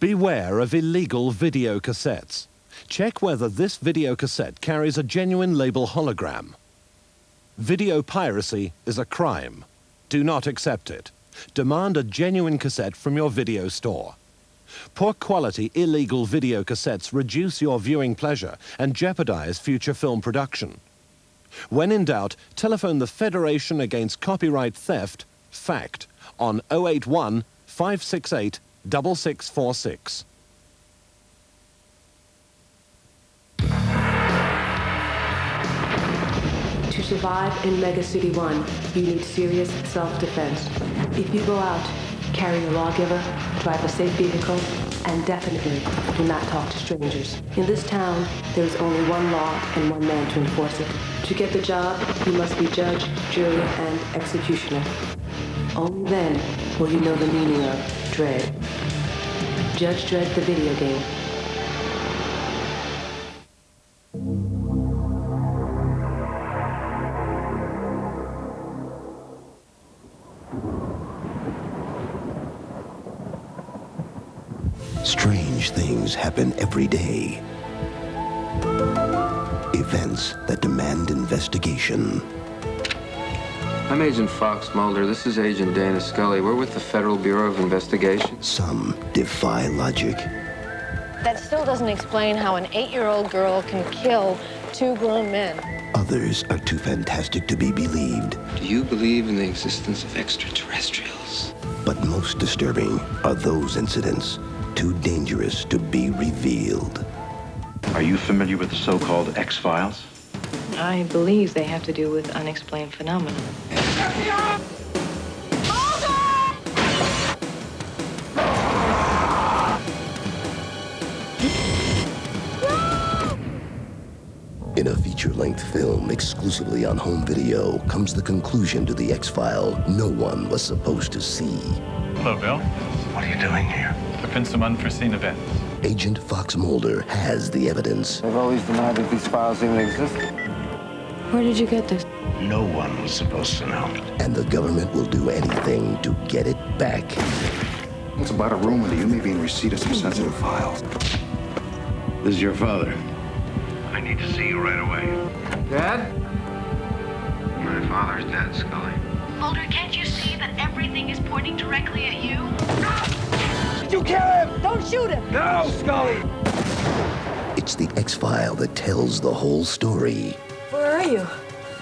Beware of illegal video cassettes. Check whether this video cassette carries a genuine label hologram. Video piracy is a crime. Do not accept it. Demand a genuine cassette from your video store. Poor quality illegal video cassettes reduce your viewing pleasure and jeopardize future film production. When in doubt, telephone the Federation Against Copyright Theft, FACT, on 081 568 6646. To survive in Mega City 1, you need serious self-defense. If you go out, carry a lawgiver, drive a safe vehicle, and definitely do not talk to strangers. In this town, there is only one law and one man to enforce it. To get the job, you must be judge, jury, and executioner. Only then will you know the meaning of Dredd. Judge Dredd, the video game. Strange things happen every day. Events that demand investigation. I'm Agent Fox Mulder. This is Agent Dana Scully. We're with the Federal Bureau of Investigation. Some defy logic. That still doesn't explain how an 8-year-old girl can kill 2 grown men. Others are too fantastic to be believed. Do you believe in the existence of extraterrestrials? But most disturbing are those incidents too dangerous to be revealed. Are you familiar with the so-called X-Files? I believe they have to do with unexplained phenomena. In a feature-length film exclusively on home video comes the conclusion to the X-File no one was supposed to see. Hello, Bill. What are you doing here? There have been some unforeseen events. Agent Fox Mulder has the evidence. They've always denied that these files even exist. Where did you get this? No one was supposed to know. And the government will do anything to get it back. It's about a rumor that you may be in receipt of some sensitive files. This is your father. I need to see you right away. Dad? My father's dead, Scully. Mulder, can't you see that everything is pointing directly at you? Did you kill him? Don't shoot him! No, Scully! It's the X-File that tells the whole story. Where are you?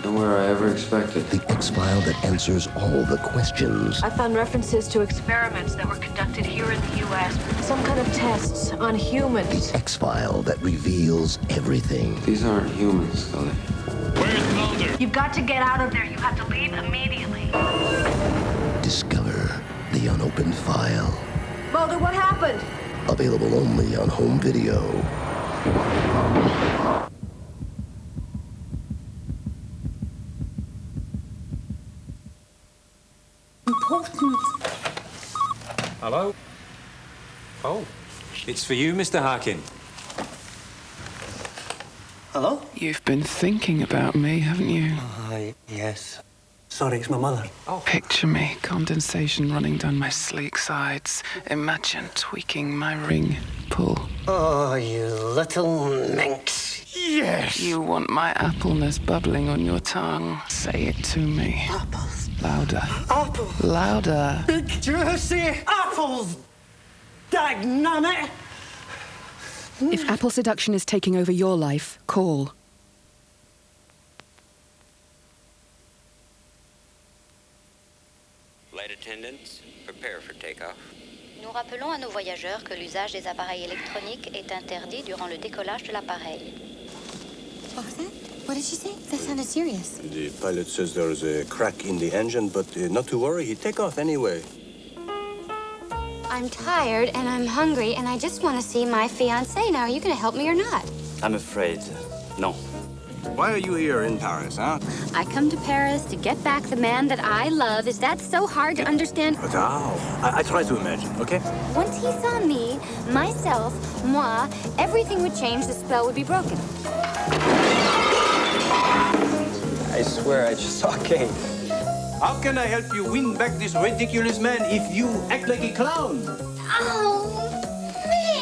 Nowhere I ever expected. The X-File that answers all the questions. I found references to experiments that were conducted here in the U.S. Some kind of tests on humans. The X-File that reveals everything. These aren't humans, Scully. Where's Mulder? You've got to get out of there. You have to leave immediately. Discover the unopened file. Mulder, what happened? Available only on home video. Important. Hello? Oh, it's for you, Mr. Harkin. Hello? You've been thinking about me, haven't you? Yes. Sorry, it's my mother. Oh. Picture me, condensation running down my sleek sides. Imagine tweaking my ring pull. Oh, you little minx. Yes! You want my appleness bubbling on your tongue. Say it to me. Apples. Louder. Apples. Louder. Big juicy apples. Dagnammit. If apple seduction is taking over your life, call. Flight attendants, prepare for takeoff. Nous rappelons à nos voyageurs que l'usage des appareils électroniques est interdit durant le décollage de l'appareil. What was that? What did she say? That sounded serious. The pilot says there's a crack in the engine, but not to worry, he'd take off anyway. I'm tired and I'm hungry and I just want to see my fiancé. Now, are you going to help me or not? I'm afraid, no. Why are you here in Paris, huh? I come to Paris to get back the man that I love. Is that so hard to understand? But how? I try to imagine, okay? Once he saw me, myself, moi, everything would change. The spell would be broken. I swear I just saw Kate. How can I help you win back this ridiculous man if you act like a clown? Oh,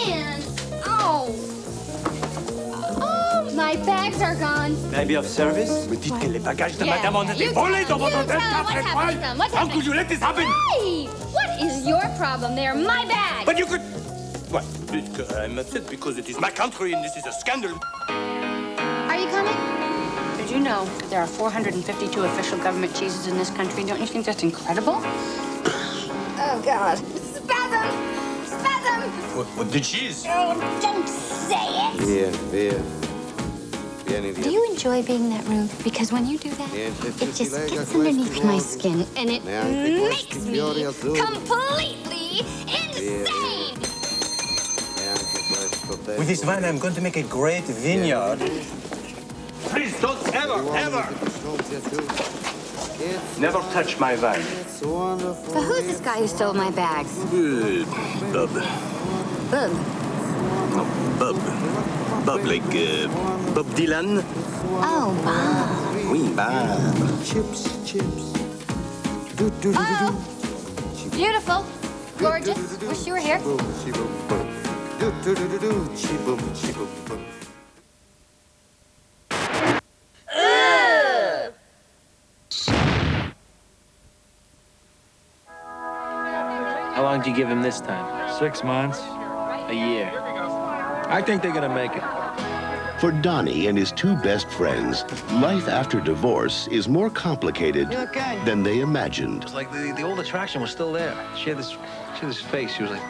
man! Oh! Oh, my bags are gone. May I be of service? Me dites que les bagages de madame ont été volés dans votre tête après moi. How could you let this happen? Hey! What is your problem? They are my bags! But you could... What? I'm upset because it is my country and this is a scandal. Are you coming? Did you know that there are 452 official government cheeses in this country? Don't you think that's incredible? Oh, God. Spasm! Spasm! What the cheese? Oh, don't say it! Do you enjoy being that rude? Because when you do that, it just gets underneath my skin, and it makes me completely insane! With this vine, I'm going to make a great vineyard. Please don't ever never touch my vine. So who's this guy who stole my bags? Bub. Bub. No, Bub. Bub like Bob Dylan. Oh, Bob. Oui, Bob. Oh, beautiful. Gorgeous. Wish you were here. How long did you give him this time? 6 months. A year. I think they're gonna make it. For Donnie and his two best friends, life after divorce is more complicated than they imagined. It's like the old attraction was still there. She had this face. She was like...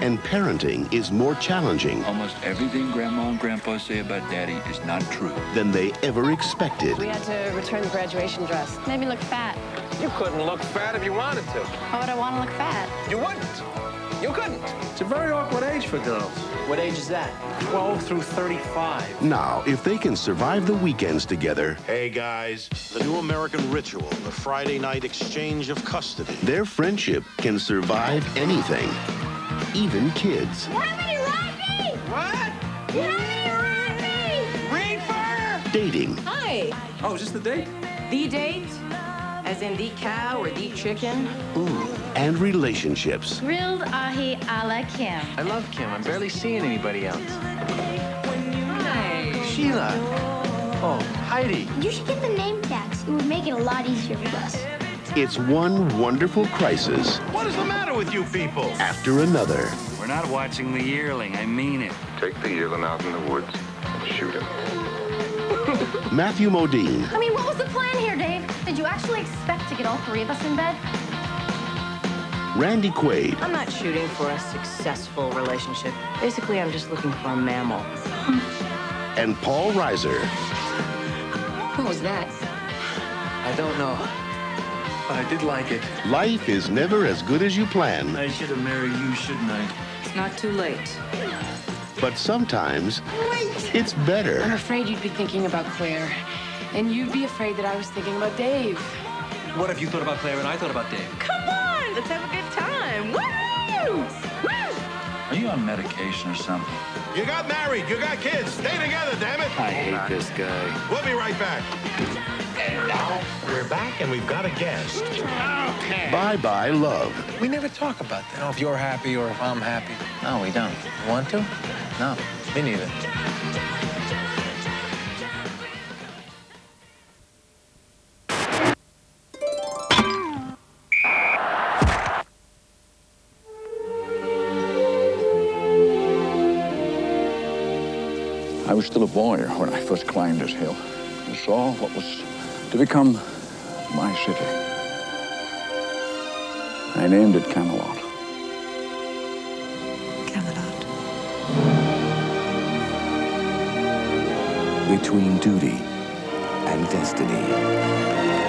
And parenting is more challenging Almost everything Grandma and Grandpa say about Daddy is not true. than they ever expected. We had to return the graduation dress. Made me look fat. You couldn't look fat if you wanted to. Why would I want to look fat? You wouldn't. You couldn't. It's a very awkward age for girls. What age is that? 12 through 35. Now, if they can survive the weekends together, Hey guys, the new American ritual, the Friday night exchange of custody. their friendship can survive anything, even kids. You haven't arrived me! What? You haven't arrived me! Reefer! Dating, Hi. Oh, is this the date? The date? As in the cow or the chicken? and relationships. Grilled ahi a la Kim. I love Kim. I'm barely seeing anybody else. Hey, Sheila. Oh, Heidi. You should get the name tags. It would make it a lot easier for us. It's one wonderful crisis What is the matter with you people? after another. We're not watching the yearling, I mean it. Take the yearling out in the woods and shoot him. Matthew Modine, I mean, what was the plan here, Dave? Did you actually expect to get all three of us in bed? Randy Quaid, I'm not shooting for a successful relationship. Basically, I'm just looking for a mammal. and Paul Reiser. What was that? I don't know. But I did like it. Life is never as good as you plan, I should have married you, shouldn't I? It's not too late. but sometimes it's I'm better. afraid you'd be thinking about Claire. And you'd be afraid that I was thinking about Dave. What if you thought about Claire and I thought about Dave? Come on, let's have a good time. Woo! Woo! Are you on medication or something? You got married, you got kids. Stay together, damn it. I hate this guy. We'll be right back. And now we're back and we've got a guest. Okay. Bye-bye love. We never talk about that. Oh, if you're happy or if I'm happy. No, we don't. Want to? No, me neither. I was still a boy when I first climbed this hill and saw what was to become my city. I named it Camelot. Camelot. Between duty and destiny.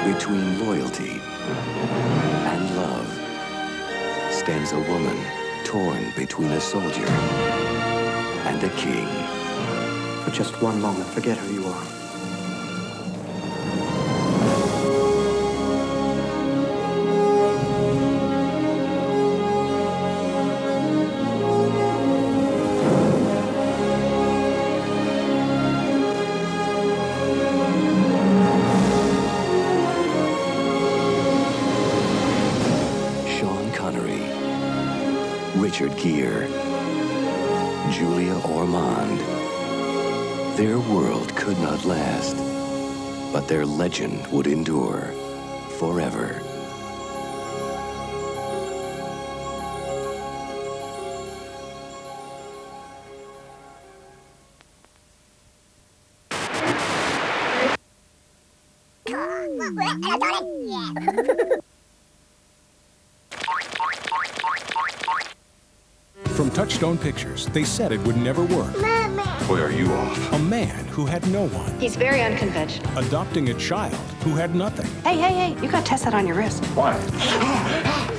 Between loyalty and love stands a woman torn between a soldier and a king. For just one moment, forget who you are. Richard Gere, Julia Ormond. Their world could not last, but their legend would endure forever. From Touchstone Pictures, they said it would never work. Boy, are you off. A man who had no one. He's very unconventional. Adopting a child who had nothing. Hey, you gotta test that on your wrist. Why?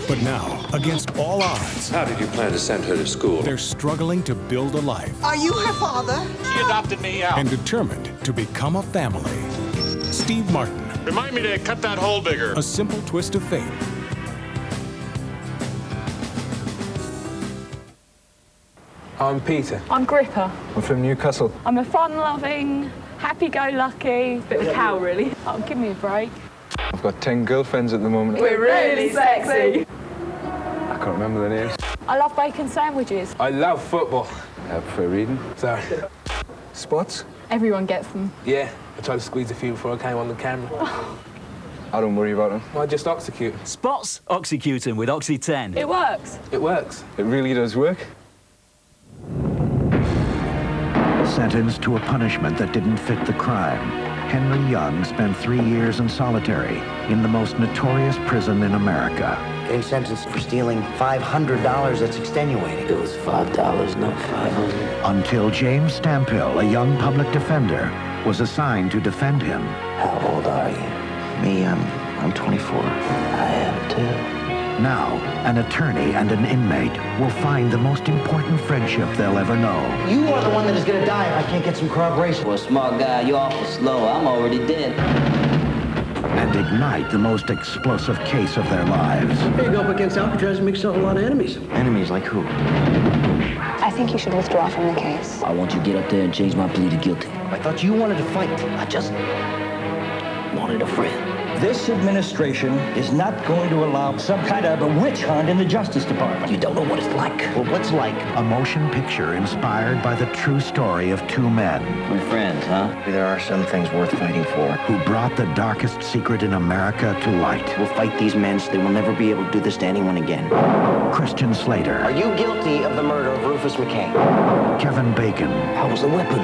But now, against all odds, How did you plan to send her to school? they're struggling to build a life Are you her father? She adopted me out. and determined to become a family. Steve Martin, Remind me to cut that hole bigger. A Simple Twist of Fate. I'm Peter. I'm Gripper. I'm from Newcastle. I'm a fun-loving, happy-go-lucky, bit of a cow, really. Oh, give me a break. I've got 10 girlfriends at the moment. We're really sexy. I can't remember their names. I love bacon sandwiches. I love football. I prefer reading. Sorry. Sports? Everyone gets them. Yeah. I tried to squeeze a few before I came on the camera. I don't worry about them. I just oxycute. Spots oxycutin with Oxy 10. It works. It works. It really does work. Sentenced to a punishment that didn't fit the crime, Henry Young spent 3 years in solitary in the most notorious prison in America. Getting sentenced for stealing $500 that's extenuating. It was $5, not $500. Until James Stampill, a young public defender, was assigned to defend him. How old are you? Me, I'm 24. I am too. Now, an attorney and an inmate will find the most important friendship they'll ever know. You are the one that is gonna die if I can't get some corroboration. Well, smart guy, you're awful slow. I'm already dead. And ignite the most explosive case of their lives. Here you go up against Alcatraz and makes a lot of enemies. Enemies like who? I think you should withdraw from the case. I want you to get up there and change my plea to guilty. I thought you wanted to fight. I just wanted a friend. This administration is not going to allow some kind of a witch hunt in the Justice Department. You don't know what it's like. Well, what's like? A motion picture inspired by the true story of two men. We're friends, huh? There are some things worth fighting for. Who brought the darkest secret in America to light. We'll fight these men so they will never be able to do this to anyone again. Christian Slater. Are you guilty of the murder of Rufus McCain? Kevin Bacon. I was a weapon,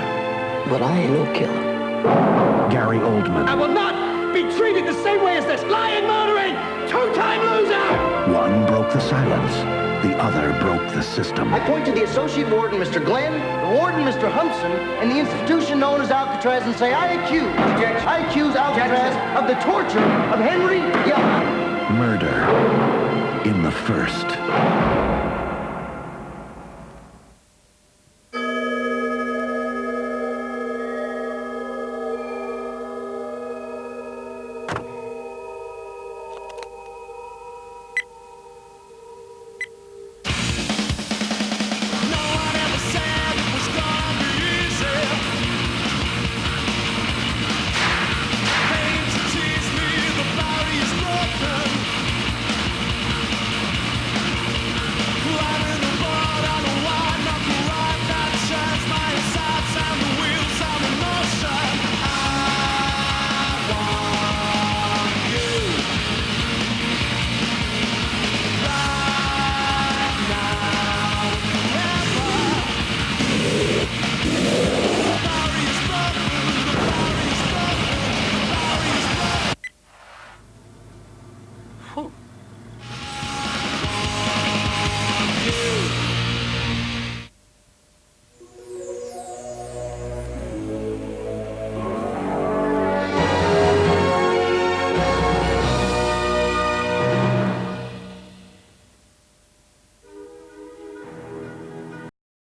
but I ain't no killer. Gary Oldman. I will not be treated the same way as this lying, murdering, two-time loser! One broke the silence. The other broke the system. I point to the associate warden, Mr. Glenn, the warden, Mr. Humpson, and the institution known as Alcatraz and say, I accuse Alcatraz of the torture of Henry Young. Murder in the first.